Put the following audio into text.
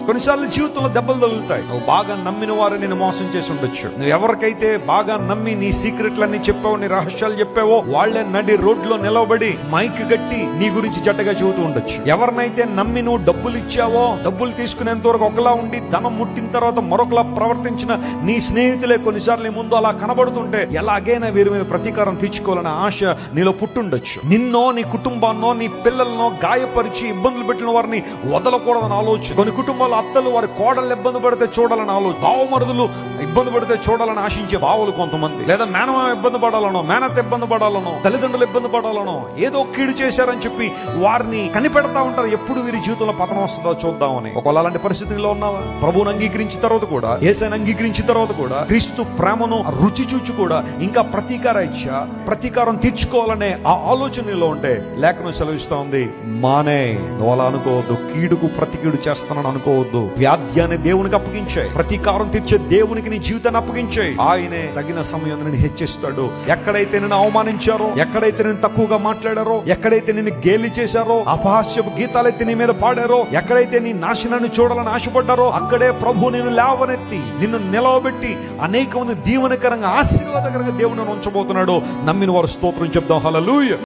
కొన్నిసార్లు జీవితంలో దెబ్బలు తగులుతాయి. నువ్వు బాగా నమ్మిన వారు నేను మోసం చేసి ఉండొచ్చు. నువ్వు ఎవరికైతే బాగా నమ్మి నీ సీక్రెట్లన్నీ చెప్పావో, నీ రహస్యాలు చెప్పావో, వాళ్లే నడి రోడ్లో నిలబడి మైక్ గట్టి నీ గురించి జట్టగా చెబుతూ ఉండొచ్చు. ఎవరినైతే నమ్మి నువ్వు డబ్బులు ఇచ్చావో, డబ్బులు తీసుకునేంత వరకు ఒకలా ఉండి ధనం ముట్టిన తర్వాత మరొకలా ప్రవర్తించిన నీ స్నేహితులే కొన్నిసార్లు నీ ముందు అలా కనబడుతుంటే ఎలాగైనా వీరి మీద ప్రతీకారం తీర్చుకోవాలనే ఆశ నీలో పుట్టుండొచ్చు. నిన్నో, నీ కుటుంబాన్నో, నీ పిల్లలనో గాయపరిచి ఇబ్బందులు పెట్టిన వారిని వదలకూడదని ఆలోచన. కొన్ని కుటుంబాల అత్తలు వారి కోడళ్ళు ఇబ్బంది పడితే చూడాలని ఆలోచన. బావమరుదులు ఇబ్బంది పడితే చూడాలని ఆశించే బావులు కొంతమంది, లేదా మేనమామ ఇబ్బంది పడాలనో, మేనత్త ఇబ్బంది పడాలనో, తల్లిదండ్రులు ఇబ్బంది పడాలనో, ఏదో కీడు చేశారని చెప్పి వారిని కనిపెడతా ఉంటారు. ఎప్పుడు వీరి జీవితంలో పతనం వస్తుందో చూద్దామని. ఒకవేళ అలాంటి పరిస్థితిలో ఉన్నావా? ప్రభువుని అంగీకరించిన తర్వాత కూడా, యేసుని అంగీకరించిన తర్వాత కూడా, క్రీస్తు ప్రేమను రుచి చూచి కూడా ఇంకా ప్రతీకారం తీర్చుకోవాలనే ఆ ఆలోచనలో ఉంటే లేఖనం సెలవిస్తా ఉంది, మానే. నువ్వు అలా అనుకోవద్దు. కీడుకు ప్రతి కీడు చేస్తానని అనుకోవద్దు. వ్యాధ్యాన్ని దేవునికి అప్పగించాయి. ప్రతీకారం తీర్చే దేవునికి నీ జీవితాన్ని అప్పగించాయి. ఆయనే తగిన సమయం నేను హెచ్చిస్తాడు. ఎక్కడైతే నేను అవమానించారో, ఎక్కడైతే నేను తక్కువగా మాట్లాడారో, ఎక్కడైతే నేను గేలి చేశారో, అపహాస్యపు గీతాలైతే నీ మీద పాడారో, ఎక్కడైతే నీ నాశనాన్ని చూడాలని ఆశపడ్డారో, అక్కడే ప్రభు నేను లేవనెత్తి నిన్ను నిలవబెట్టి అనేక మంది దీవెనకరంగా, ఆశీర్వాదకరంగా దేవుని ఉంచబోతున్నాడు. నమ్మిన వారు స్తోత్రం చెప్దాం. హల్లెలూయా.